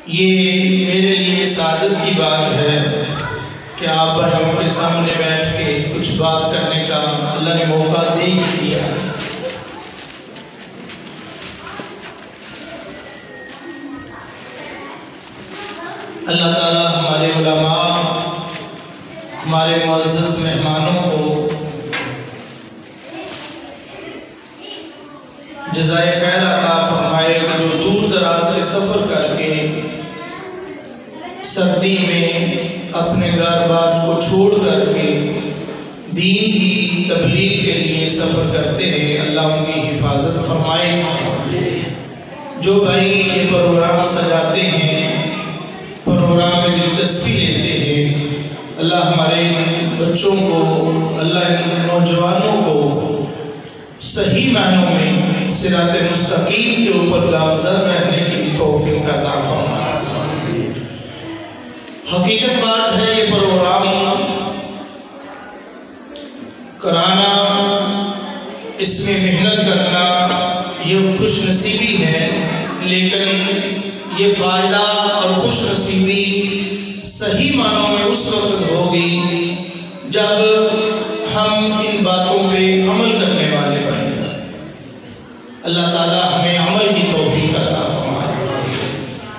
یہ میرے لیے سعادت کی بات ہے کہ آپ بھائیوں کے سامنے بیٹھ کے کچھ بات کرنے کا اللہ نے موقع دے ہی دیا۔ اللہ تعالیٰ ہمارے علماء، ہمارے معزز مہمانوں کو جزائے خیر عطا فرمائے کہ جو دور دراز کے سفر کر کے سردی میں اپنے گھر بار کو چھوڑ کر کے دین کی تبلیغ کے لیے سفر کرتے ہیں، اللہ ان کی حفاظت فرمائے۔ جو بھائی یہ پروگرام سجاتے ہیں، پروگرام میں دلچسپی لیتے ہیں، اللہ ہمارے بچوں کو، اللہ ان نوجوانوں کو صحیح معنوں میں صراط مستقیم کے اوپر گامزن رہنے کی توفیق عطا فرمائے۔ حقیقت بات ہے یہ پروگرام کرانا، اس میں محنت کرنا یہ خوش نصیبی ہے، لیکن یہ فائدہ اور خوش نصیبی صحیح معنوں میں اس وقت ہوگی جب ہم ان باتوں پہ عمل کرنے والے بنیں۔ اللہ تعالیٰ ہمیں عمل کی توفیق عطا فرمائے۔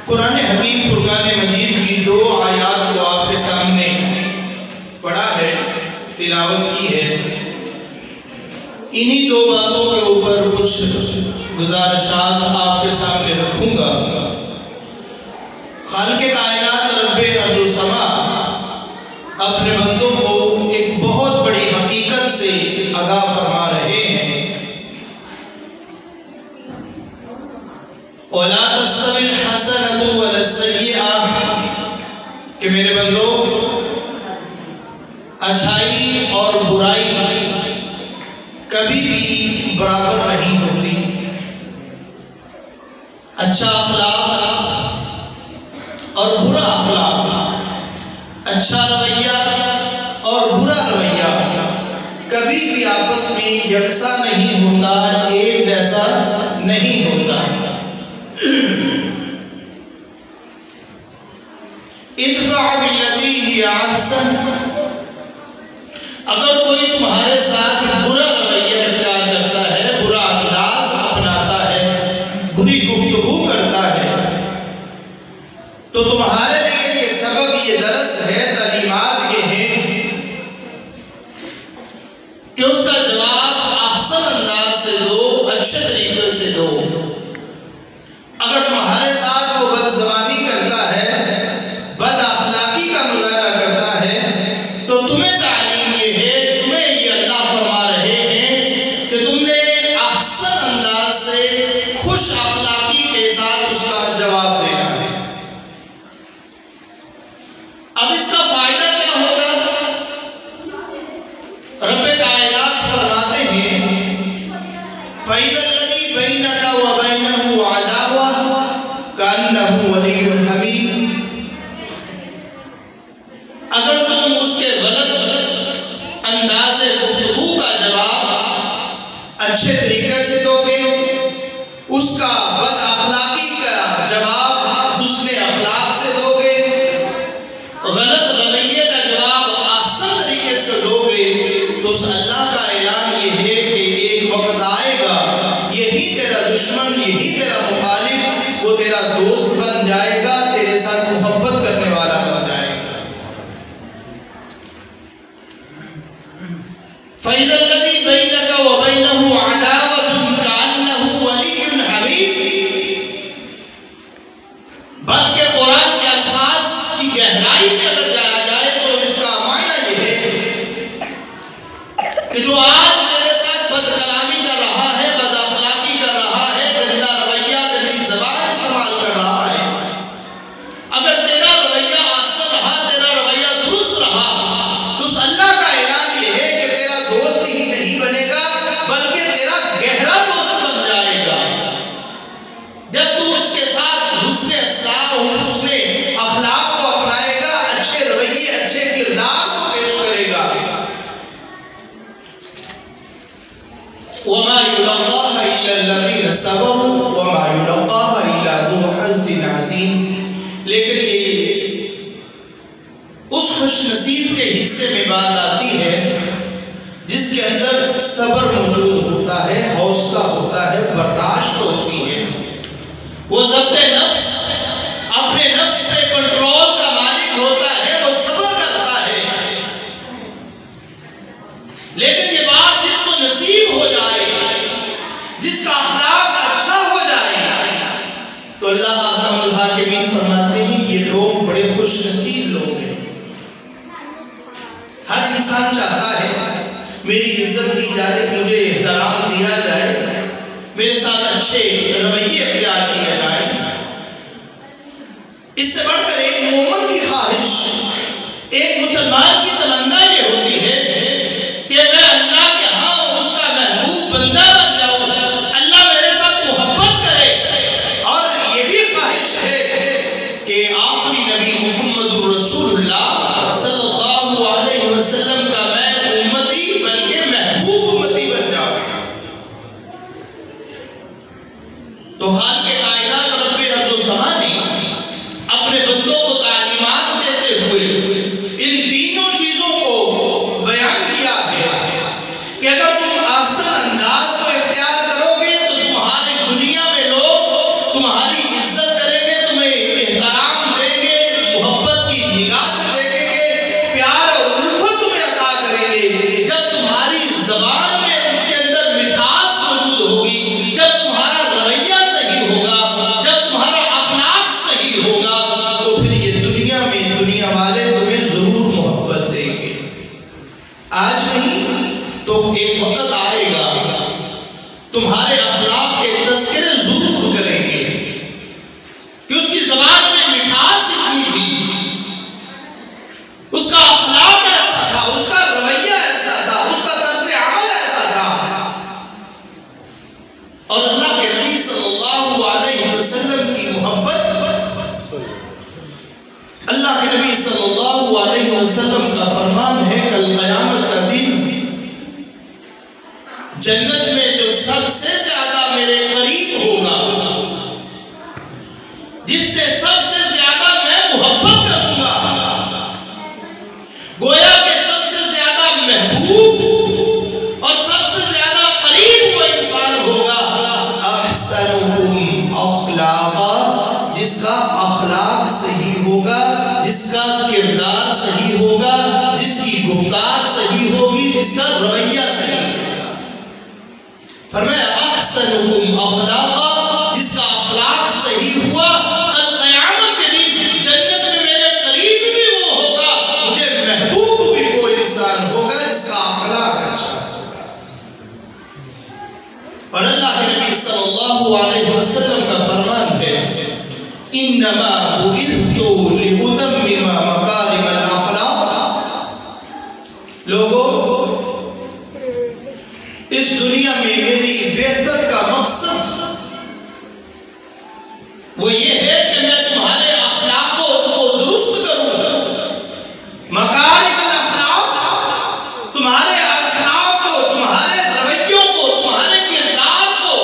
قرآن حکیم فرقان مجید کی 2 آیات کو آپ کے سامنے پڑھا ہے، تلاوت کی ہے۔ انہی 2 باتوں کے اوپر کچھ گزارشات آپ کے سامنے رکھوں گا۔ خالق کائنات رب ارض و سما اپنے بندوں کو ایک بہت بڑی حقیقت سے آگاہ فرما رہے ہیں۔ وَلَا تَسْتَوِي الْحَسَنَةُ وَلَا السَّيِّئَةُ کہ میرے بندو اچھائی اور برائی کبھی بھی برابر نہیں ہوتی۔ اچھا اخلاق اور برا اخلاق، اچھا رویہ اور برا رویہ کبھی بھی آپس میں یکساں نہیں ہوتا، ایک جیسا نہیں ہوتا۔ ادفع باللتی ہی احسن، اگر کوئی تمہارے ساتھ برا رویہ اختیار کرتا ہے، برا انداز اپناتا ہے، بری گفتگو کرتا ہے، تو تمہارے لیے یہ سبق، یہ درس ہے، تعلیمات یہ ہیں کہ اس کا جواب احسن انداز سے دو، اچھے طریقے سے دو۔ اگر تمہارے ساتھ وہ بد زبانی کرتا ہے، بد اخلاقی کا مظاہرہ کرتا ہے، تو تمہیں تعلیم یہ ہے، تمہیں یہ اللہ فرما رہے ہیں کہ تم نے احسن انداز سے، خوش اخلاقی کے ساتھ اس کا جواب دینا ہے۔ اب اس کا فائدہ کیا ہوگا؟ رب کائنات فرماتے ہیں فَإِذَا الَّذِي بَيْنَكَ وَبَيْنَهُ عَدَاوَةٌ كَأَنَّهُ وَلِيٌّ حَمِيمٌ، اگر تم اس کے غلط انداز گفتگو کا جواب اچھے طریقے سے دو گے، اس کا بد اخلاقی کا جواب حسن اخلاق سے دو گے، غلط رویے کا جواب احسن طریقے سے دو گے، تو اس اللہ کا اعلان یہ ہے کہ ایک وقت آئے گا، یہی تیرا دشمن، یہی تیرا مخالف، وہ تیرا دوست بن جائے گا، تیرے ساتھ محبت کرنے والا بن جائے گا۔ فَإِذَا الَّذِي بَيْنَكَ وَبَيْنَهُ عَدَاوَةٌ كَأَنَّهُ وَلِيٌّ حَمِيمٌ، بلکہ قرآن کے الفاظ کی گہرائی میں اگر جایا جائے تو اس کا معنی یہ ہے کہ جو آج تیرے ساتھ بد کلامی کر رہا ہے، بد اخلاقی کر رہا ہے، گندا رویہ، گندی زبان استعمال کر رہا ہے، اگر تیرا رویہ احسن رہا، تیرا رویہ درست رہا، تو اس اللہ کا اعلان یہ ہے کہ تیرا دوست ہی نہیں بنے گا، بلکہ تیرا گہرا دوست بن جائے گا۔ جب تو اس کے ساتھ حسن اصلاح، حسن اخلاق کو اپنائے گا، اچھے رویے، اچھے کردار کو پیش کرے گا۔ وَمَا يُلَقَّاهَا إِلَّا الَّذِينَ صَبَرُوا وَمَا يُلَقَّاهَا إِلَّا ذُو حَظٍّ عَظِيمٍ، لیکن یہ اس خوش نصیب کے حصے میں بات آتی ہے جس کے اندر صبر موجود ہوتا ہے، حوصلہ ہوتا ہے، برداشت ہوتی ہے، وہ ضبط نفس، اپنے نفس پہ کنٹرول کا مالک ہوتا ہے، وہ صبر کرتا ہے۔ لیکن یہ بات جس کو نصیب ہو جائے، جس کا اخلاق اچھا ہو جائے، تو اللہ احکم الحاکمین فرماتے ہیں یہ لوگ بڑے خوش نصیب لوگ ہیں۔ ہر انسان چاہتا ہے میری عزت کی جائے، مجھے احترام دیا جائے، میرے ساتھ اچھے رویے اختیار کیے جائے۔ اس سے بڑھ کر ایک مومن کی خواہش، ایک مسلمان کی تمنا یہ ہوتی ہے کہ میں اللہ کے ہاں اس کا محبوب بندہ بن جاؤں، اللہ میرے ساتھ محبت کرے، اور یہ بھی خواہش ہے کہ آخری نبی محمد الرسول اللہ صلی اللہ علیہ وسلم کا میں امتی بلکہ محبوب امتی بن جاؤں۔ تو خالق کائنات رب ارض و سما نے اپنے بندوں کو تعلیمات دیتے ہوئے ان تینوں چیزوں کو بیان کیا ہے کہ اگر تم احسن انداز کو اختیار کرو گے تو تمہاری دنیا میں لوگ تمہاری عزت کریں گے، تمہیں احترام دیں گے، محبت کی نگاہ سے دیکھیں گے، پیار اور الفت تمہیں عطا کریں گے۔ جب تمہاری زبان میں ان کے اندر مٹھاس موجود ہوگی، جب تمہارا رویہ صحیح ہوگا، جب تمہارا اخلاق صحیح ہوگا، تو پھر یہ دنیا میں دنیا والے تمہیں ضرور محبت دیں گے۔ آج نہیں تو ایک وقت آئے گا تمہارے اخلاق کے تذکرے ضرور کریں گے کہ اس کی زبان میں مٹھاس اتنی تھی، اس کا اخلاق ایسا تھا، اس کا رویہ ایسا تھا، اس کا طرز عمل ایسا تھا۔ اور اللہ کے نبی صلی اللہ علیہ وسلم کی محبت، اللہ کے نبی صلی اللہ علیہ وسلم کا فرمان ہے کل قیامت کا دن جنت میں جو سب سے زیادہ میرے قریب ہوگا، جس سے سب سے زیادہ میں محبت کروں گا، گویا کہ سب سے زیادہ محبوب اور سب سے زیادہ قریب وہ انسان ہوگا احسنکم اخلاقا، جس کا اخلاق صحیح ہوگا، جس کا کردار صحیح ہوگا، جس کی گفتار صحیح ہوگی، جس کا رویہ صحیح ہوگا۔ فرمایا احسنکم اخلاقا، جس کا اخلاق صحیح ہوا، کل قیامت کے دن جنت میں میرے قریب بھی وہ ہوگا، مجھے محبوب بھی وہ انسان ہوگا جس کا اخلاق اچھا ہوگا۔ اور اللہ کے نبی صلی اللہ علیہ وسلم کا فرمان ہے انما بعثت لاتمم مکارم الاخلاق، لوگوں اس دنیا میں میری بعثت کا مقصد وہ یہ ہے کہ میں تمہارے اخلاقوں کو درست کروں، مکارم الاخلاق، تمہارے اخلاق کو، تمہارے رویوں کو، تمہارے کردار کو،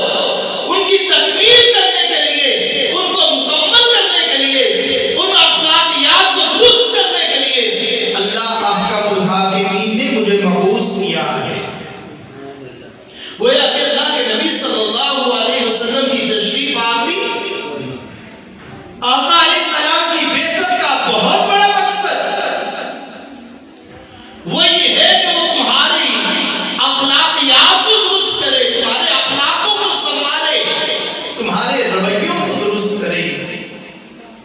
ان کی تکمیل کرنے کے لیے، ان کو مکمل کرنے کے لیے، ان اخلاقیات کو درست کرنے کے لیے اللہ احکم الحاکمین نے مجھے مبعوث کیا ہے۔ گویا کہ اللہ کے نبی صلی اللہ علیہ وسلم کی تشریف آوری، آقا علیہ السلام کی بعثت کا بہت بڑا مقصد وہ یہ ہے کہ وہ تمہاری اخلاقیات کو درست کرے، تمہارے اخلاقوں کو سنوارے، تمہارے رویوں کو درست کرے۔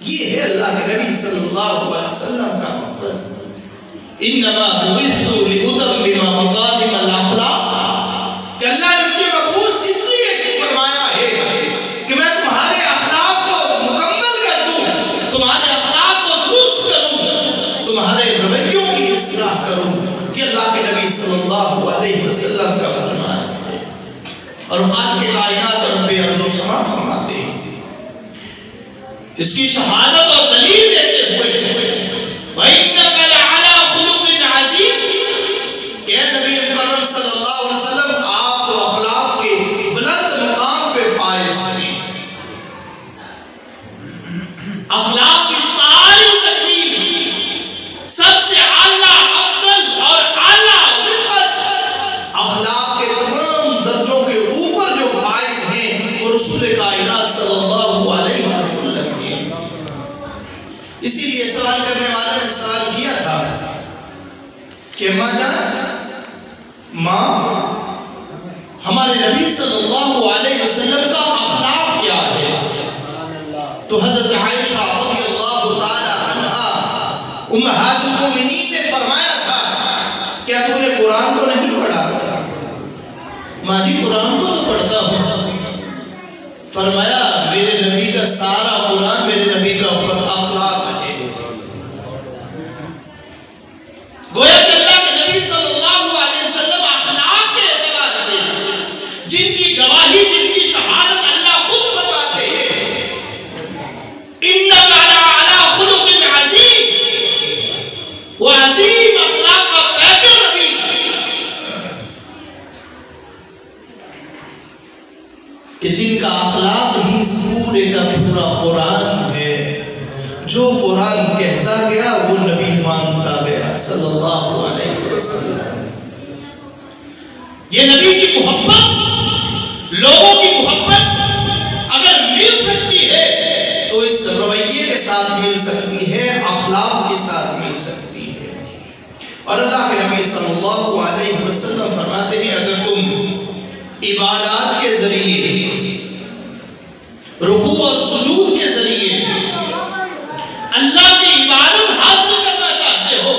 یہ ہے اللہ کے نبی صلی اللہ علیہ وسلم کا مقصد۔ انما بعثت لاتمم مکارم الاخلاق، کہ اللہ نے مجھے مبعوث اس لیے فرمایا ہے کہ میں تمہارے اخلاق کو مکمل کر دوں، تمہارے اخلاق کو درست کروں، تمہارے رویوں کی اصلاح کروں۔ یہ اللہ کے نبی صلی اللہ علیہ وسلم کا فرمان ہے۔ اور خالق کائنات رب ارض و سما فرماتے ہیں، اس کی شہادت اور دلیل دیتے ہوئے وَإِنَّكَ لَعَلَىٰ خُلُقٍ عَظِيمٍ، کہ اے نبی مکرم صلی اللہ علیہ وسلم آپ تو اخلاق کے بلند مقام پہ فائز ہیں، اخلاق کی اسی لیے سوال کرنے والے نے سوال کیا تھا کہ ماں جان، ماں، ہمارے نبی صلی اللہ علیہ وسلم کا اخلاق کیا ہے؟ تو حضرت عائشہ رضی اللہ تعالی عنہا امہات المومنین نے فرمایا تھا، کیا تم نے قرآن کو نہیں پڑھا؟ ماں جی قرآن کو تو پڑھتا ہوں۔ فرمایا میرے نبی کا سارا قرآن میرے نبی کا اخلاق ہے۔ گویا کہ اللہ کے نبی صلی اللہ علیہ وسلم اخلاق کے اعتبار سے جن کی گواہی، جن کی شہادت اللہ خود فرماتے ہیں، اِنَّكَ لَعَلَىٰ خُلُقٍ عَظِيمٍ، وہ عظیم اخلاق کا پیکر نبی، کہ جن کا اخلاق ہی پورے کا پورا قرآن ہے۔ جو قرآن کہتا گیا وہ نبی مانتا گیا صلی اللہ علیہ وسلم۔ یہ نبی کی محبت، لوگوں کی محبت اگر مل سکتی ہے تو اس رویے کے ساتھ مل سکتی ہے، اخلاق کے ساتھ مل سکتی ہے۔ اور اللہ کے نبی صلی اللہ علیہ وسلم فرماتے ہیں اگر تم عبادات کے ذریعے، رکوع اور سجود کے ذریعے اللہ کی عبادت حاصل کرنا چاہتے ہو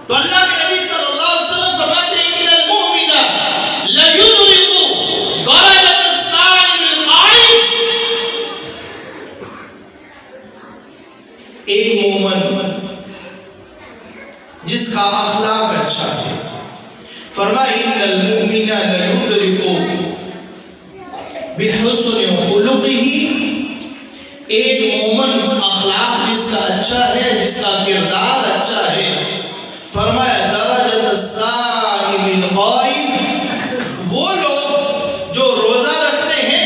تو اللہ کے نبی صلی اللہ علیہ وسلم فرماتے ہیں ان المؤمن لیدرک درجۃ الصائم القائم، ایک مومن جس کا اخلاق اچھا ہے، فرمایا ان المؤمن لیدرک بحسن خلقہ، ایک مومن اخلاق جس کا اچھا ہے، جس کا کردار اچھا ہے، فرمایا درجۃ الصائم القائم، وہ لوگ جو روزہ رکھتے ہیں،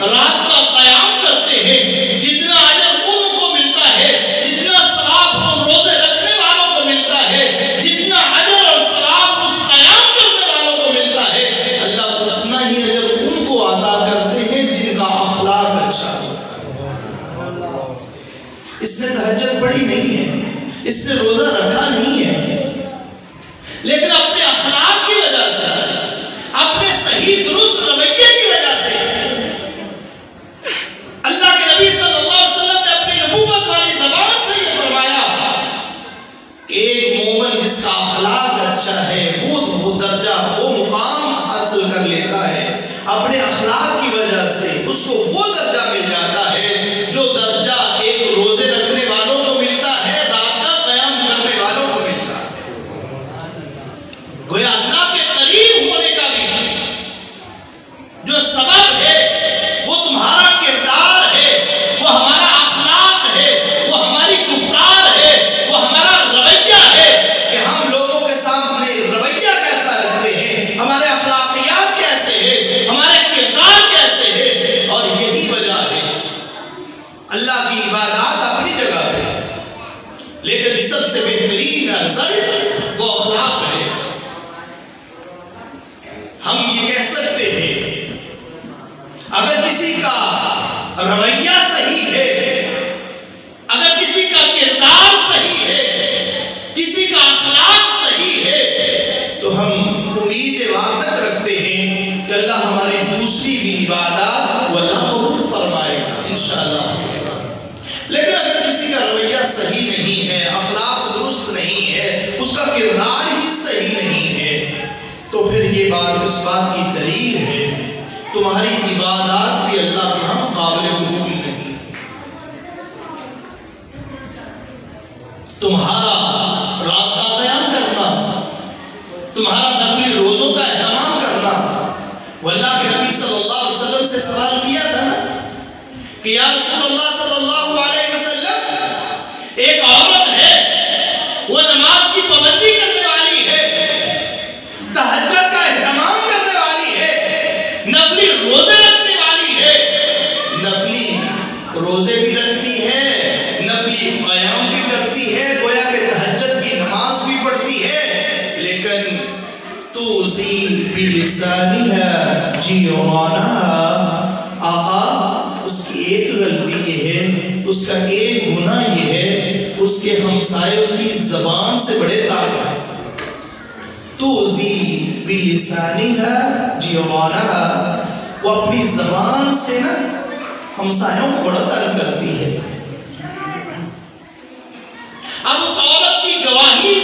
رات کا قیام کرتے ہیں، جتنا اجر ان کو ملتا ہے، جتنا ثواب ان روزے رکھنے والوں کو ملتا ہے، جتنا اجر اور ثواب اس قیام کرنے والوں کو ملتا ہے، اللہ اتنا ہی اجر ان کو عطا کرتے ہیں جن کا اخلاق اچھا ہے۔ اس نے تہجد پڑھی نہیں ہے، اس نے روزہ رکھا نہیں ہے، لیکن اپنے اخلاق کی وجہ سے، اپنے صحیح درست رویے کی وجہ سے اللہ کے نبی صلی اللہ علیہ وسلم نے اپنی نبوت والی زبان سے یہ فرمایا کہ ایک مومن جس کا اخلاق اچھا ہے وہ درجہ، وہ مقام حاصل کر لیتا ہے، اپنے اخلاق کی وجہ سے اس کو وہ درجہ مل جاتا ہے جو درجہ ایک روزے رکھنے والوں کو ملتا ہے، رات کا قیام کرنے والوں کو ملتا ہے۔ گویا اللہ کے قریب ہونے کا بھی جو سبب ہے وہ تمہارا کردار ہے، وہ ہمارا اخلاق ہے، وہ ہماری گفتار ہے، وہ ہمارا رویہ ہے کہ ہم لوگوں کے سامنے رویہ کیسا رکھتے ہیں، ہمارے اخلاقیات کیسے ہیں، ہمارے کردار کیسے ہیں۔ اور یہی وجہ ہے اللہ کی عبادات اپنی جگہ ہے، لیکن سب سے بہترین رزلٹ وہ اخلاق ہے۔ ہم یہ کہہ سکتے ہیں اگر کسی کا رویہ صحیح ہے، اگر کسی کا کردار صحیح ہے، کسی کا اخلاق صحیح ہے، تو ہم امید واثق رکھتے ہیں کہ اللہ ہماری دوسری بھی عبادات وہ اللہ قبول فرمائے گا انشاءاللہ۔ لیکن اگر کسی کا رویہ صحیح نہیں ہے، اخلاق درست نہیں ہے، اس کا کردار ہی صحیح نہیں ہے، تو پھر یہ بات اس بات کی دلیل ہے تمہاری عبادات بھی اللہ کے ہم قابل قبول نہیں۔ تمہارا رات کا قیام کرنا، تمہارا نفلی روزوں کا اہتمام کرنا، وہ اللہ کے نبی صلی اللہ علیہ وسلم سے سوال کیا تھا نا کہ یا رسول اللہ صلی اللہ علیہ وسلم، ایک عورت ہے وہ نماز کی پابندی کرنے والی ہے، تہجد کا اہتمام کرنے والی ہے، نفلی روزے رکھنے والی ہے، نفلی روزے بھی رکھتی ہے، نفلی قیام بھی کرتی ہے، گویا کہ تہجد کی نماز بھی پڑھتی ہے، لیکن توزی بلسانها جیرانها، آقا اس کی ایک غلطی یہ ہے اس کا ایک گناہ یہ ہے اس کے ہمسائے اس کی زبان سے بڑے تابع ہیں. توزی بلسانہا جیرانہا، وہ اپنی زبان سے نا ہمسایوں کو بڑا تنگ کرتی ہے. اب اس عورت کی گواہی،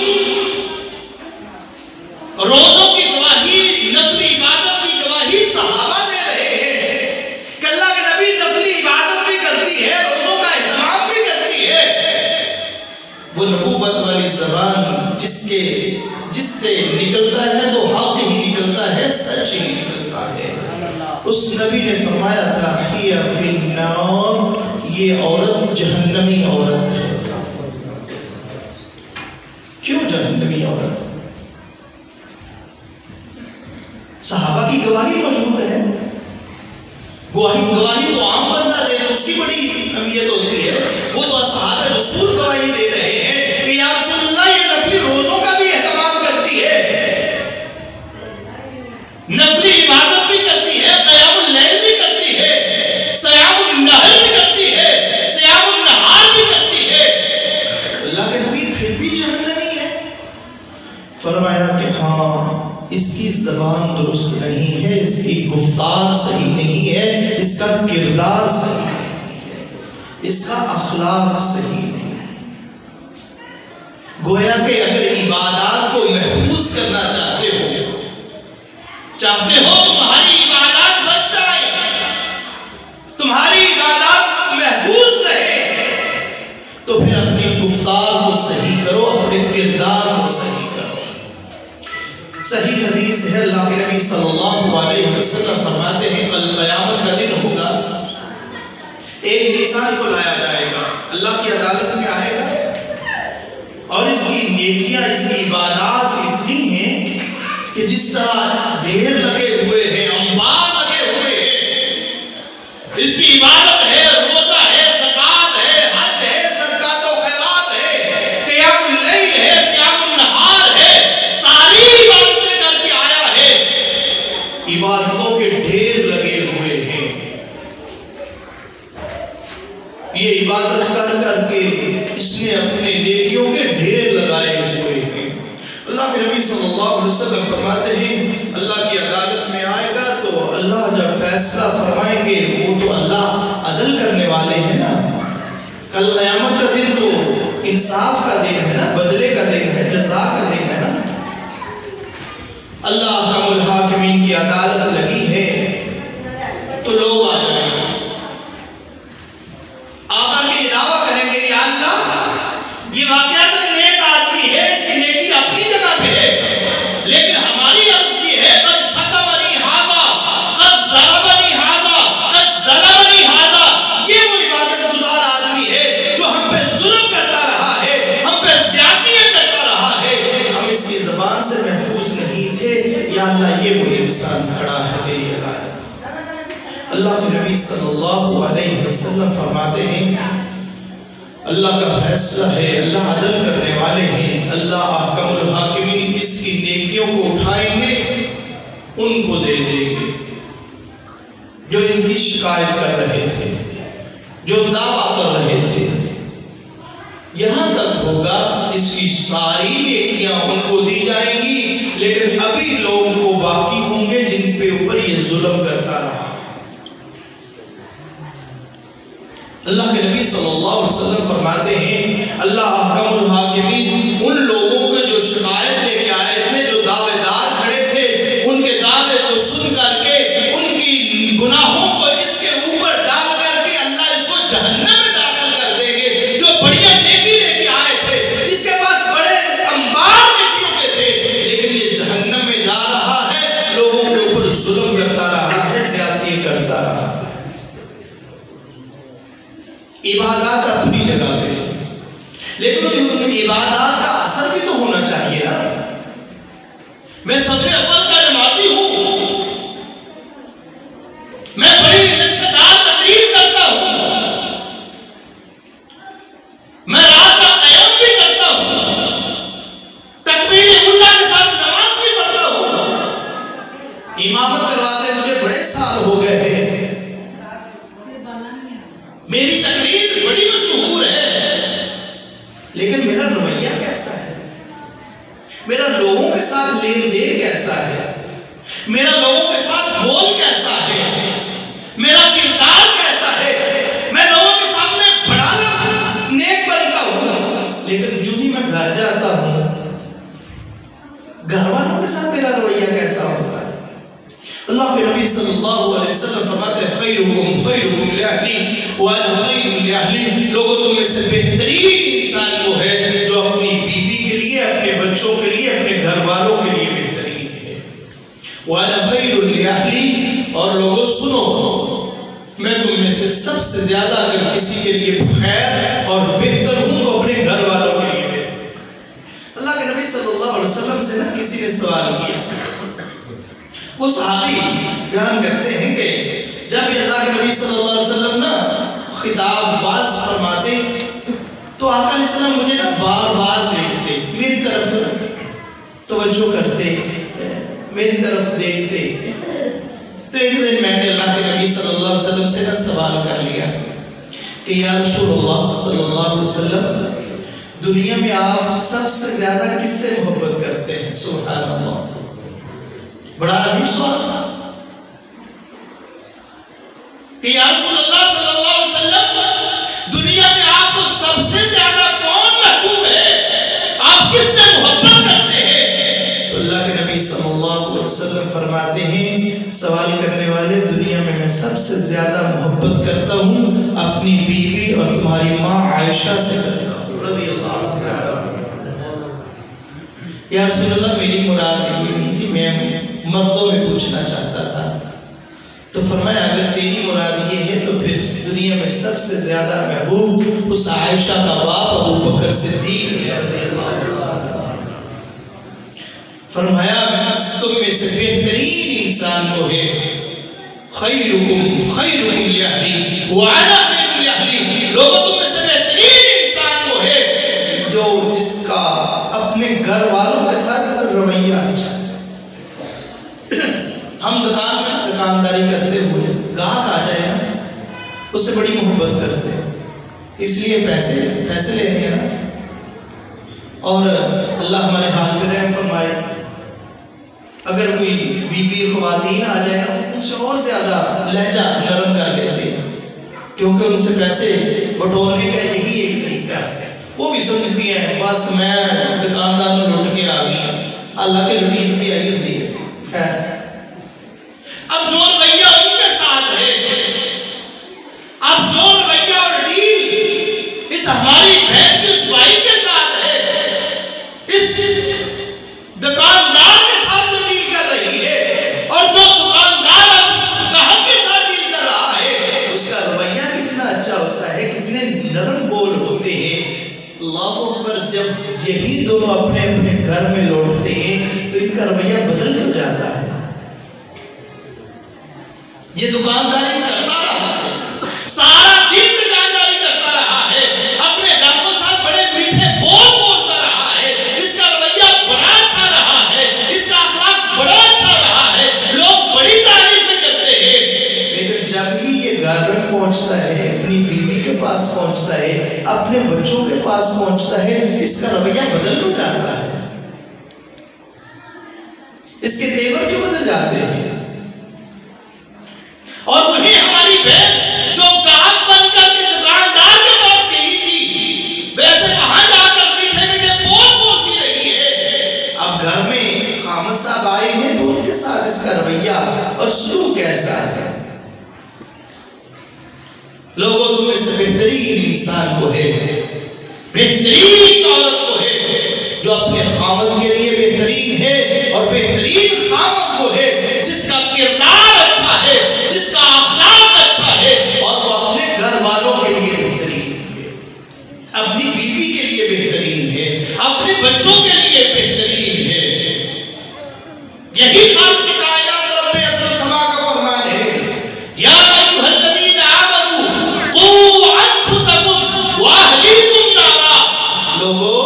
روزوں کی گواہی، نفلی عبادت کی گواہی صحابہ دے رہے ہیں کہ اللہ کے نبی نفلی عبادت بھی کرتی ہے، روزوں کا اہتمام بھی کرتی ہے. وہ نبوت والی زبان جس سے نکلتا ہے تو حق ہی نکلتا ہے، سچ ہی نکلتا ہے. اس نبی نے فرمایا تھا ہی فی النار، یہ عورت جہنمی عورت ہے. کیوں جہنمی عورت؟ صحابہ کی گواہی موجود ہے. گواہی تو عام بندہ دے اس کی بڑی اہمیت ہوتی ہے. وہ تو اصحاب رسول گواہی دے رہے ہیں کہ یا رسول اللہ یہ نفلی روزوں کا بھی اہتمام کرتی ہے، نفلی عبادت بھی کرتی ہے، قیام اللیل بھی کرتی ہے، صیام النہر بھی کرتی ہے، صیام النہار بھی کرتی ہے. اللہ کے نبی پھر بھی جہنمی ہے. فرمایا کہ ہاں اس کی زبان درست نہیں ہے، اس کی گفتار صحیح نہیں ہے، اس کا کردار صحیح نہیں ہے، اس کا اخلاق صحیح نہیں ہے. گویا کہ اگر عبادات کو محفوظ کرنا چاہتے ہو تمہاری عبادات بچ جائے، تمہاری عبادات محفوظ رہے، تو پھر اپنی گفتار کو صحیح کرو، اپنے کردار کو صحیح کرو. صحیح حدیث ہے، اللہ کے نبی صلی اللہ علیہ وسلم فرماتے ہیں کل قیامت کا دن ہوگا، ایک انسان کو لایا جائے گا، اللہ کی عدالت میں آئے گا، اور اس کی نیکیاں، اس کی عبادات اتنی ہیں کہ جس طرح ڈھیر لگے ہوئے ہیں، انبار لگے ہوئے ہیں. اس کی عبادت ہے، روزہ ہے، زکوٰۃ ہے، حج ہے، صدقات و خیرات ہے، قیام اللیل ہے، صیام النہار ہے، ساری عبادتیں کر کے آیا ہے. عبادتوں کے ڈھیر لگے ہوئے ہیں. یہ عبادت کر کے اس نے اپنے نیکیوں کے ڈھیر لگائے ہوئے ہیں. اللہ کے نبی صلی اللہ علیہ وسلم فرماتے ہیں اللہ کی عدالت میں آئے گا تو اللہ جب فیصلہ فرمائیں گے، وہ تو اللہ عدل کرنے والے ہیں نا. کل قیامت کا دن تو انصاف کا دن ہے نا، بدلے کا دن ہے، جزا کا دن ہے نا. اللہ حکم الحاکمین کی عدالت لگی ہے تو لوگ آ جائیں گے، آ کر کے یہ دعویٰ کریں گے یا اللہ یہ واقعات نیک آدمی ہے، اس کی نیکی اپنی جگہ پہ ہے، لیکن ہماری عرض یہ ہے قد شتمنی ھذا، قد ضربنی ھذا، قد ظلمنی ھذا. یہ وہ عبادت گزار آدمی ہے جو ہم پہ ظلم کرتا رہا ہے، ہم پہ زیادتیاں کرتا رہا ہے، ہم اس کی زبان سے محفوظ نہیں تھے. یا اللہ یہ وہ انسان کھڑا ہے تیری عدالت. اللہ کے نبی صلی اللہ علیہ وسلم فرماتے ہیں اللہ کا فیصلہ ہے، اللہ عدل کرنے والے ہیں، اللہ احکم الحاکمین اس کی نیکیوں کو اٹھائیں گے، ان کو دے دیں گے جو ان کی شکایت کر رہے تھے، جو دعویٰ کر رہے تھے. یہاں تک ہوگا اس کی ساری نیکیاں ان کو دی جائیں گی، لیکن ابھی لوگ وہ باقی ہوں گے جن پہ اوپر یہ ظلم کرتا رہا. اللہ کے نبی صلی اللہ علیہ وسلم فرماتے ہیں اللہ احکم الحاکمین ان لوگوں کے جو شکایت لے کے آئے تھے، جو دعوے دار کھڑے تھے، ان کے دعوے کو سن کر کے ان کی گناہوں کو اس کے اوپر ڈال کر کے اللہ اس کو جہنم میں داخل کر دیں گے. جو بڑھیا نیکی لے کے آئے تھے، جس کے پاس بڑے انبار نیکیوں کے تھے، لیکن یہ جہنم میں جا رہا ہے، لوگوں کے اوپر ظلم کرتا رہا ہے، زیادتی کرتا رہا ہے. عبادات اپنی جگہ پہ، لیکن ان عبادات کا اثر بھی تو ہونا چاہیے نا. میں صف اول کا نمازی ہوں، میں بڑی اچھے دار تقریر کرتا ہوں، میں رات کا قیام بھی کرتا ہوں، تکبیر اولیٰ کے ساتھ نماز بھی پڑھتا ہوں، امامت کرواتے مجھے بڑے سال ہو گئے ہیں، میری تقریر بڑی لیکن میرا رویہ کیسا ہے، میرا لوگوں کے ساتھ لین دین کیسا ہے، میرا لوگوں کے ساتھ بول کیسا ہے، میرا کردار کیسا ہے، میں لوگوں کے سامنے بڑا نیک بنتا ہوں، لیکن جو ہی میں گھر جاتا ہوں گھر والوں کے ساتھ میرا رویہ کیسا ہوتا ہے۔ اللہ کے نبی صلی اللہ علیہ وسلم فرماتے ہیں خیرکم خیرکم لأہلی وانا خیر لأہلی، لوگوں تم میں سے بہترین انسان وہ ہے جو اپنی بیوی کے لیے، اپنے بچوں کے لیے، اپنے گھر والوں کے لیے بہترین ہے۔ وانا خیر لأہلی، اور لوگوں سنو، میں تم میں سے سب سے زیادہ اگر کسی کے لیے خیر اور بہتر ہوں تو اپنے گھر والوں کے لیے بہتر۔ اللہ کے نبی صلی اللہ علیہ وسلم سے نہ کسی نے سوال کیا، وہ صحابی بیان کرتے ہیں کہ جب یہ اللہ کے نبی صلی اللہ علیہ وسلم نا خطاب باز فرماتے تو آقا علیہ السلام مجھے نا بار بار دیکھتے، میری طرف توجہ کرتے، میری طرف دیکھتے۔ تو ایک دن میں نے اللہ کے نبی صلی اللہ علیہ وسلم سے نا سوال کر لیا کہ یا رسول اللہ صلی اللہ علیہ وسلم، دنیا میں آپ سب سے زیادہ کس سے محبت کرتے ہیں؟ سبحان اللہ، بڑا عجیب سوال تھا کہ یا رسول اللہ صلی اللہ علیہ وسلم، دنیا میں آپ کو سب سے زیادہ کون محبوب ہے، آپ کس سے محبت کرتے ہیں؟ تو اللہ کے نبی صلی اللہ علیہ وسلم فرماتے ہیں سوال کرنے والے، دنیا میں سب سے زیادہ محبت کرتا ہوں اپنی بیوی اور تمہاری ماں عائشہ سے کرتا ہوں رضی اللہ تعالیٰ۔ یا رسول اللہ، میری مراد یہ نہیں تھی، میں مردوں میں پوچھنا چاہتا تھا۔ تو فرمایا اگر تیری مراد یہ ہے تو پھر دنیا میں سب سے زیادہ محبوب اس عائشہ کا باپ ابو بکر صدیق رضی اللہ عنہ۔ فرمایا تم میں سے بہترین انسان وہ ہے خیرکم خیرکم لأہلی وانا خیر لأہلی، لوگوں تم میں سے بہترین انسان وہ ہے جو جس کا اپنے گھر والوں کے ساتھ رویہ اچھا ہے۔ ہم دکان میں دکانداری کرتے ہوئے گاہک آ جائے نا، اس سے بڑی محبت کرتے ہیں، اس لیے پیسے لیتے ہیں نا۔ اور اللہ ہمارے حال پہ رحم فرمائے، اگر کوئی بیوی خواتین آ جائے نا، ان سے اور زیادہ لہجہ نرم کر لیتے ہیں، کیونکہ ان سے پیسے بٹورنے کا یہی ایک طریقہ ہے۔ وہ بھی سمجھتی ہیں بس میں دکاندار لوٹ کے آ گئی، اللہ کے لٹیت بھی آئی ہوتی ہے۔ خیر، اب جو رویہ ان کے ساتھ ہے، اب جو رویہ اور ڈیل اس ہماری بہن کی اس بھائی کے ساتھ ہے، اس دکاندار کے ساتھ جو ڈیل کر رہی ہے، اور جو دکاندار اب اس گاہک کے ساتھ ڈیل کر رہا ہے، اس کا رویہ کتنا اچھا ہوتا ہے، کتنے نرم بول ہوتے ہیں۔ اللہ اکبر، جب یہی دونوں اپنے اپنے گھر میں لوٹتے ہیں تو ان کا رویہ بدل ہو جاتا ہے۔ یہ دکانداری کرتا رہا ہے، سارا دن دکانداری کرتا رہا ہے، اپنے گھر ساتھ بڑے میٹھے بول بولتا رہا ہے، اس کا رویہ بڑا اچھا رہا ہے، اس کا اخلاق بڑا اچھا رہا ہے، لوگ بڑی تعریفیں کرتے ہیں، لیکن جب ہی یہ گھر میں پہنچتا ہے، اپنی بیوی کے پاس پہنچتا ہے، اپنے بچوں کے پاس پہنچتا ہے، اس کا رویہ بدل ہو جاتا ہے، اس کے تیور کیوں بدل جاتے ہیں؟ اور وہی ہماری بہن جو گاہک بن کر کے دکاندار کے پاس گئی تھی، ویسے وہاں جا کر میٹھے میٹھے بول بولتی رہی ہے، اب گھر میں خامد صاحب آئے ہیں تو ان کے ساتھ اس کا رویہ اور سلوک کیسا ہے؟ لوگوں تم میں سے بہترین انسان وہ ہے، بہترین عورت وہ ہے جو اپنے خامد کے لیے بہترین ہے، اور بہترین خامد وہ ہے جس کا کردار اچھا ہے، جس کا اخلاق اچھا ہے، اور وہ اپنے گھر والوں کے لیے بہترین ہے، اپنی بیوی کے لیے بہترین ہے، اپنے بچوں کے لیے بہترین ہے۔ یہی خالق کائنات رب ارض و سما کا فرمان ہے، یا ایھا الذین آمنوا قوا انفسکم واہلیکم نارا، لوگوں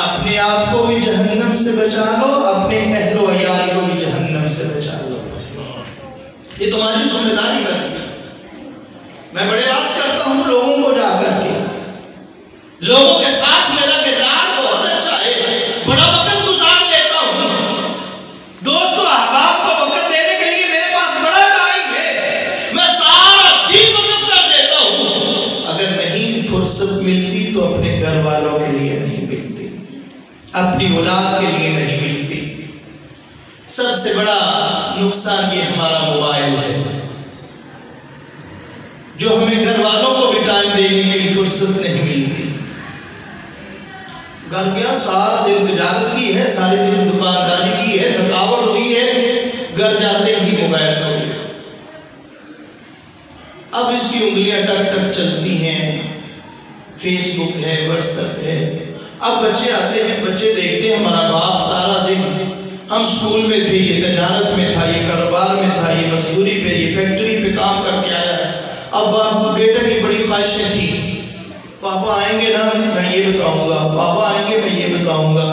اپنے آپ کو بھی جہنم سے بچا لو، اپنے اہل و عیال کو بھی جہنم سے بچا لو، یہ تمہاری ذمہ داری بنتی ہے۔ میں بڑے واز کرتا ہوں لوگوں کو جا کر کے، لوگوں کے ساتھ میں فرصت ملتی تو اپنے گھر والوں کے لیے نہیں ملتی، اپنی اولاد کے لیے نہیں ملتی۔ سب سے بڑا نقصان یہ ہمارا موبائل ہے، جو ہمیں گھر والوں کو بھی ٹائم دینے کے لیے فرصت نہیں ملتی۔ گھر کیا سارا دن تجارت کی ہے، سارے دن دکانداری کی ہے، تھکاوٹ ہوئی ہے، گھر جاتے ہی موبائل ہو گیا۔ اب اس کی انگلیاں ٹک ٹک چلتی ہیں، فیس بک ہے، واٹس ایپ ہے۔ اب بچے آتے ہیں، بچے دیکھتے ہیں ہمارا باپ سارا دن، ہم سکول میں تھے، یہ تجارت میں تھا، یہ کاروبار میں تھا، یہ مزدوری پہ، یہ فیکٹری پہ کام کر کے آیا ہے۔ اب باپ بیٹے کی بڑی خواہشیں تھی، پاپا آئیں گے نا میں یہ بتاؤں گا، پاپا آئیں گے میں یہ بتاؤں گا۔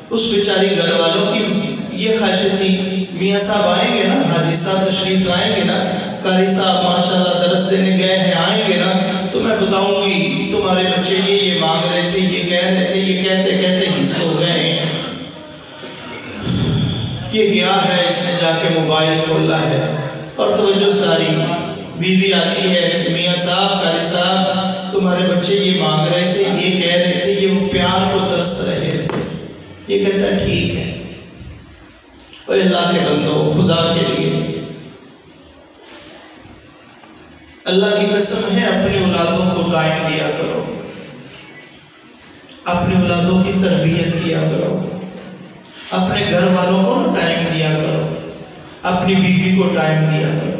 اس بیچاری گھر والوں کی یہ خواہشیں تھی، میاں صاحب آئیں گے نا، حاجی صاحب تشریف لائیں گے نا، قاری صاحب ماشاءاللہ درس دینے گئے ہیں آئیں گے نا، تو میں بتاؤں گی تمہارے بچے یہ مانگ رہے تھے، یہ کہہ رہے تھے، یہ کہتے کہتے ہی سو گئے ہیں۔ یہ گیا ہے، اس نے جا کے موبائل کھولا ہے، اور توجہ ساری بیوی آتی ہے، میاں صاحب قاری صاحب تمہارے بچے یہ مانگ رہے تھے، یہ کہہ رہے تھے، یہ وہ پیار کو ترس رہے تھے۔ یہ کہتا ہے ٹھیک ہے۔ اے اللہ کے بندو، خدا کے لیے اللہ کی قسم ہے اپنی اولادوں کو ٹائم دیا کرو، اپنی اولادوں کی تربیت کیا کرو، اپنے گھر والوں کو ٹائم دیا کرو، اپنی بیوی کو ٹائم دیا کرو۔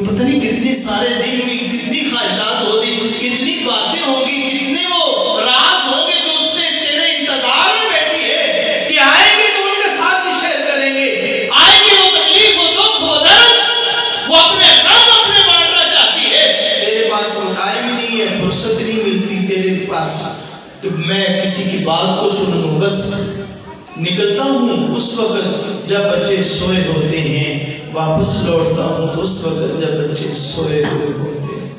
پتہ نہیں کتنے سارے دن میں کتنی خواہشات ہوتی، کتنی باتیں ہوگی، کتنے وہ راز ہوں گے جو اس نے تیرے انتظار میں بیٹھی ہے کہ آئیں گے تو ان کے ساتھ بھی شیئر کریں گے، آئیں گے وہ تکلیف، وہ دکھ، وہ درد، وہ اپنے غم اپنے بانٹنا چاہتی ہے۔ تیرے پاس وہ ٹائم ہی نہیں ہے، فرصت نہیں ملتی تیرے پاس کہ میں کسی کی بات کو سن لوں۔ بس نکلتا ہوں اس وقت جب بچے سوئے ہوتے ہیں، واپس لوٹتا ہوں تو اس وقت جب بچے سوئے ہوئے ہوتے ہیں۔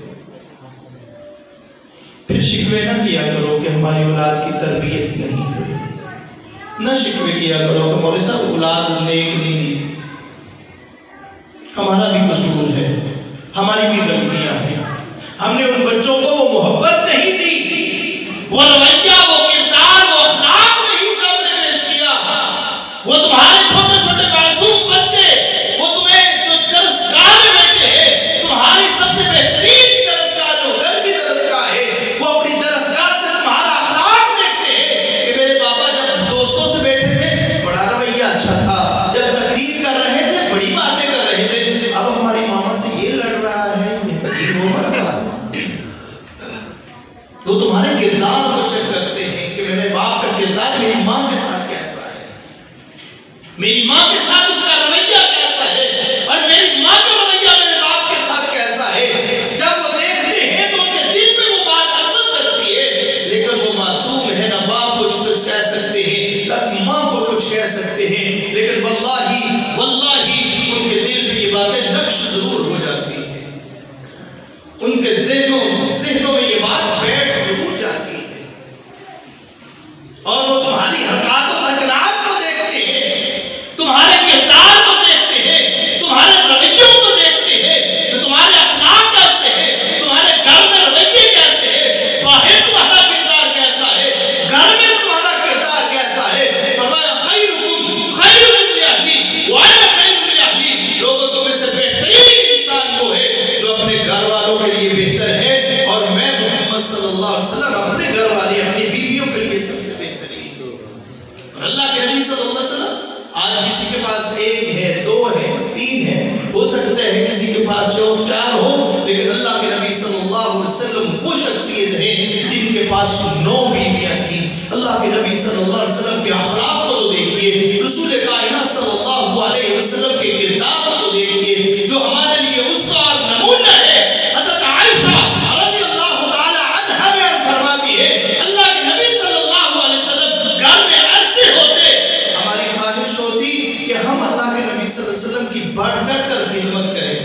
پھر شکوے نہ کیا کرو کہ ہماری اولاد کی تربیت نہیں ہوئی، نہ شکوے کیا کرو کہ مولوی صاحب اولاد نیک نہیں دی۔ ہمارا بھی قصور ہے، ہماری بھی غلطیاں ہیں، ہم نے ان بچوں کو وہ محبت نہیں دی، وہ رویہ، وہ کردار، وہ اخلاق نہیں سامنے پیش کیا۔ وہ تمہارے چھوٹے چھوٹے معصوم بچے، وہ تمہیں جو درسگاہ میں بیٹھے ہیں، تمہاری سب سے بہترین درسگاہ جو گھر کی درسگاہ ہے، وہ اپنی درسگاہ سے تمہارا اخلاق دیکھتے ہیں کہ میرے بابا جب دوستوں سے بیٹھے تھے بڑا رویہ اچھا تھا، جب تقریر کر رہے تھے بڑی باتیں کر رہے تھے، اب ہماری ماما سے یہ لڑ رہا ہے، یہ ہو رہا ہے۔ وہ تمہارے کردار کو چیک کرتے ہیں کہ میرے باپ کا کردار میری ماں کے ساتھ کیسا ہے، میری ماں کے ساتھ اس کا رویہ کیسا ہے، اور میری ماں کا رویہ میرے باپ کے ساتھ کیسا ہے۔ جب وہ دیکھتے ہیں تو ان کے دل میں وہ بات اثر کرتی ہے، لیکن وہ معصوم ہے، نہ باپ کو کچھ کہہ سکتے ہیں، نہ ماں کو کچھ کہہ سکتے ہیں، لیکن واللہ واللہ ان کے دل میں یہ باتیں نقش ضرور ہو جاتی ہیں، ان کے ذہنوں میں یہ بات بیٹھ ضرور جاتی ہے، اور وہ تمہاری حرکات و سکنات کو دیکھتے ہیں، تمہارے کردار کو دیکھتے ہیں، تمہارے رویوں کو دیکھتے ہیں کہ تمہارے اخلاق کیسے ہیں، تمہارے گھر میں رویے کیسے ہیں، باہر تمہارا کردار کیسا ہے، گھر میں تمہارا کردار کیسا ہے۔ فرمایا خیرکم خیرکم لأہلی وأنا خیر لأہلی، لوگوں تم میں سے بہترین انسان وہ ہے جو اپنے گھر والوں کے لیے بہتر ہے، اور میں محمد صلی اللہ علیہ وسلم اپنے گھر والے اپنی بیویوں کے لیے سب سے بہترین ہوں۔ اور اللہ کے نبی صلی اللہ علیہ وسلم آج کسی کے پاس ایک ہے، دو ہے، تین ہے، ہو سکتا ہے کسی کے پاس چار ہو، لیکن اللہ کے نبی صلی اللہ علیہ وسلم وہ شخصیت ہے جن کے پاس 9 بیویاں تھیں۔ اللہ کے نبی صلی اللہ علیہ وسلم کے اخلاق کو تو دیکھیے، رسول کائنات صلی اللہ علیہ وسلم کے کردار کو تو دیکھیے، جو ہمارے لیے اسوہ اور نمونہ ہے۔ حضرت عائشہ رضی اللہ تعالی عنہا بیان فرماتی ہے، اللہ کے نبی صلی اللہ علیہ وسلم گھر میں ایسے ہوتے، ہماری خواہش ہوتی کہ ہم اللہ کے نبی صلی اللہ علیہ وسلم کی بڑھ چڑھ کر خدمت کریں۔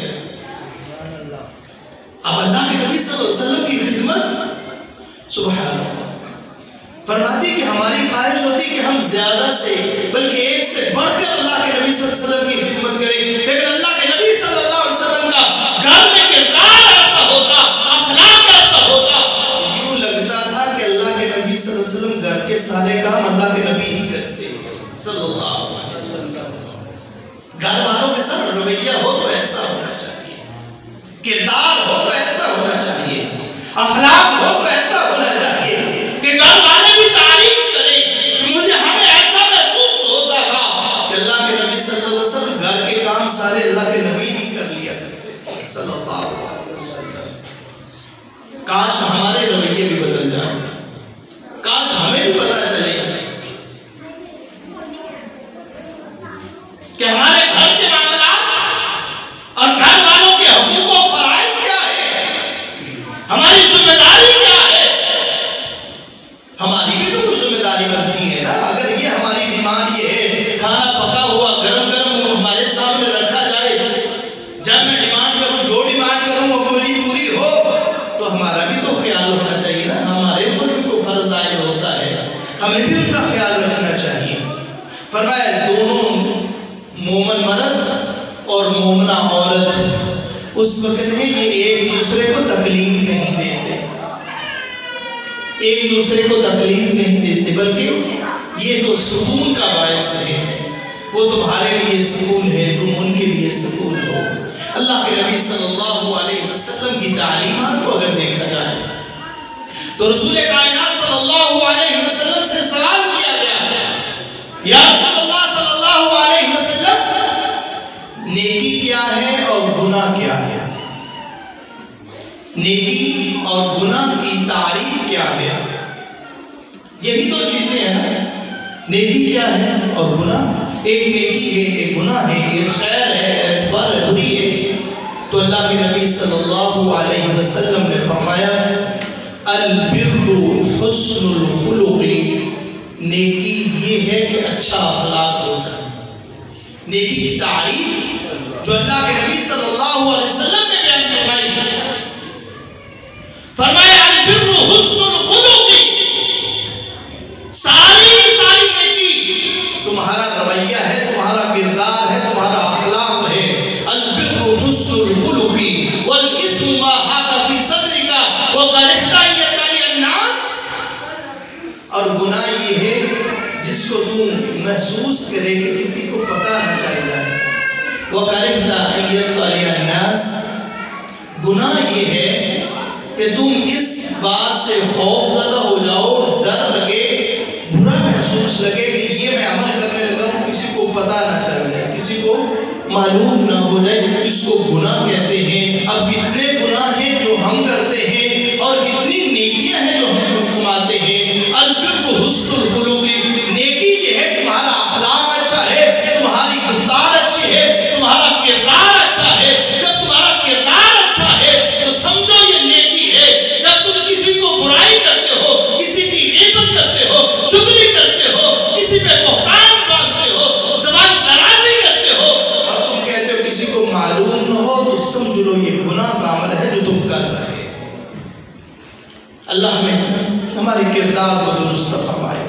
اب اللہ کے نبی صلی اللہ علیہ وسلم کی خدمت، سبحان اللہ، فرماتی کہ ہماری خواہش ہوتی کہ ہم زیادہ سے بلکہ ایک سے بڑھ کر اللہ کے نبی صلی اللہ علیہ وسلم کی خدمت کریں، لیکن اللہ کے نبی صلی اللہ علیہ وسلم کا گھر میں کردار ایسا ہوتا، اخلاق ایسا سارے کام اللہ کے نبی ہی کرتے ہیں صلی اللہ علیہ وسلم. گھر والوں کے ساتھ رویہ ہو تو ایسا ہونا چاہیے، کردار ہو تو ایسا ہونا چاہیے، اخلاق ہو تو ایسا ہونا چاہیے کہ گھر والے بھی تعریف کریں. مجھے ہمیں ایسا محسوس ہوتا تھا کہ اللہ کے نبی صلی اللہ علیہ وسلم گھر کے کام سارے اللہ کے نبی ہی کر لیا کرتے تھے صلی اللہ علیہ وسلم. کاش ہمارے رویے بھی بدل جائیں، کاش ہمیں بھی پتا چلے کہ ہمارے گھر کے معاملات اور گھر والوں کے حقوق و فرائض کیا ہے، ہماری ذمہ داری کیا ہے. ہماری بھی تو کچھ ذمہ داری بنتی ہے نا. اگر یہ ہماری ڈیمانڈ یہ ہے کھانا پکا ہوا گرم گرم ہمارے سامنے رکھا جائے، جب میں ڈیمانڈ کروں جو ڈیمانڈ کروں وہ میری پوری ہو، تو ہمارا بھی تو خیال ہونا چاہیے نا. ہمارے اوپر بھی کوئی فرض عائد ہوتا ہے، ہمیں بھی ان کا خیال رکھنا چاہیے. فرمایا دونوں مومن مرد اور مومنہ عورت اس وقت ہے یہ ایک دوسرے کو تکلیف نہیں دیتے، ایک دوسرے کو تکلیف نہیں دیتے، بلکہ یہ تو سکون کا باعث ہے. وہ تمہارے لیے سکون ہے، تم ان کے لیے سکون ہو. اللہ کے نبی صلی اللہ علیہ وسلم کی تعلیمات کو اگر دیکھا جائے تو رسول کائنات صلی اللہ علیہ وسلم سے سوال کیا گیا، یا رسول اللہ صلی اللہ علیہ وسلم نیکی کیا ہے اور گناہ کیا ہے؟ نیکی اور گناہ کی تعریف کیا ہے؟ یہی دو چیزیں ہیں نا، نیکی کیا ہے اور گناہ. ایک نیکی ہے، ایک گناہ ہے، ایک خیر ہے، ایک بری ہے. تو اللہ کے نبی صلی اللہ علیہ وسلم نے فرمایا البر حسن الخلق، نیکی یہ ہے کہ اچھا اخلاق ہو جائے. نیکی کی تعریف جو اللہ کے نبی صلی اللہ علیہ وسلم نے بیان فرمائی، فرمایا البر حسن الخلق، ساری نیکی تمہارا رویہ ہے، تمہارا کردار ہے، تمہارا اخلاق ہے. البر حسن الخلق والاثم ما حاک فی صدرک وکرہت ان یطلع الناس، اور گناہ یہ ہے جس کو تم محسوس کرے کہ کسی کو پتہ نہ چل جائے. وَكَرِهْتَ أَن يَطَّلِعَ النَّاسِ، گناہ یہ ہے کہ تم اس بات سے خوف زدہ ہو جاؤ، ڈر لگے، برا محسوس لگے کہ یہ میں عمل کرنے لگا ہوں کسی کو پتہ نہ چل جائے، کسی کو معلوم نہ ہو جائے. اس کو گناہ کہتے ہیں. اب کتنے گناہ ہیں جو ہم کرتے ہیں اور کتنی نیکیاں ہیں جو ہم کماتے ہیں. البر حسن الخلق، نیکی یہ ہے تمہارا اخلاق اچھا ہے، تمہاری گفتار اچھی ہے، تمہارا کردار اچھا ہے. جب تمہارا کردار اچھا ہے تو سمجھو یہ نیکی ہے. جب تم کسی کو برائی کرتے ہو، کسی کی غیبت کرتے ہو، چغلی کرتے ہو، کسی پہ بہتان باندھتے ہو، زبان درازی کرتے ہو، اور تم کہتے ہو کسی کو معلوم نہ ہو، تو سمجھ لو یہ گناہ کا عمل ہے جو تم کر رہے ہیں. اللہ ہمیں ہمارے کردار کو درست فرمائے،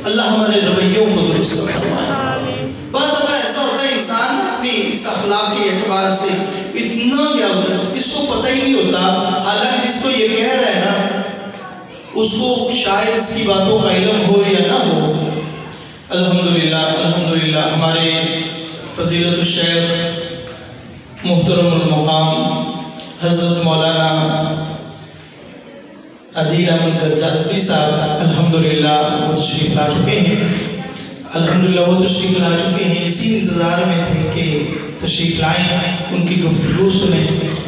اللہ ہمارے رویوں کو درست فرمائے. بعض دفعہ ایسا ہوتا ہے انسان اپنی اس اخلاق کے اعتبار سے اتنا کیا ہوتا ہے اس کو پتہ ہی نہیں ہوتا، حالانکہ جس کو یہ کہہ رہا ہے نا اس کو شاید اس کی باتوں کا علم ہو یا نہ ہو. الحمدللہ ہمارے فضیلت الشیخ محترم المقام حضرت مولانا عدیل احمد درجاتی صاحب الحمدللہ وہ تشریف لا چکے ہیں. الحمدللہ وہ تشریف لا چکے ہیں. اسی انتظار میں تھے کہ تشریف لائیں، ان کی گفتگو سنیں.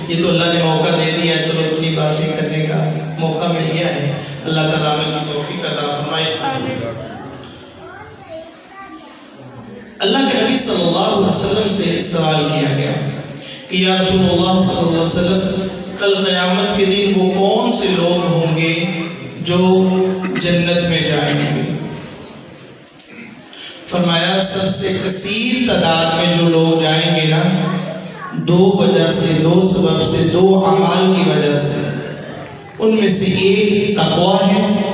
یہ تو اللہ نے موقع دے دیا، چلو اتنی باتیں کرنے کا موقع مل گیا ہے. اللہ تعالیٰ عمل کی توفیق عطا فرمائے. اللہ کے نبی صلی اللہ علیہ وسلم سے سوال کیا گیا کہ یا رسول اللہ صلی اللہ علیہ وسلم، کل قیامت کے دن وہ کون سے لوگ ہوں گے جو جنت میں جائیں گے؟ فرمایا سب سے کثیر تعداد میں جو لوگ جائیں گے نا، دو وجہ سے، دو سبب سے، دو اعمال کی وجہ سے. ان میں سے ایک تقویٰ ہے،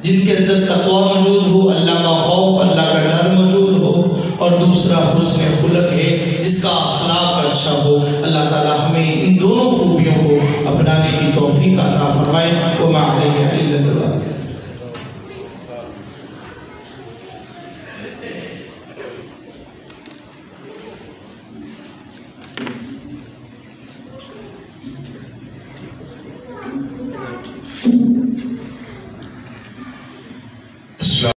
جن کے اندر تقویٰ موجود ہو، اللہ کا خوف، اللہ کا ڈر موجود ہو، اور دوسرا حسن خلق ہے، جس کا اخلاق اچھا ہو. اللہ تعالی ہمیں ان دونوں خوبیوں کو اپنانے کی توفیق عطا فرمائے. وما علیہ الا البلاغ.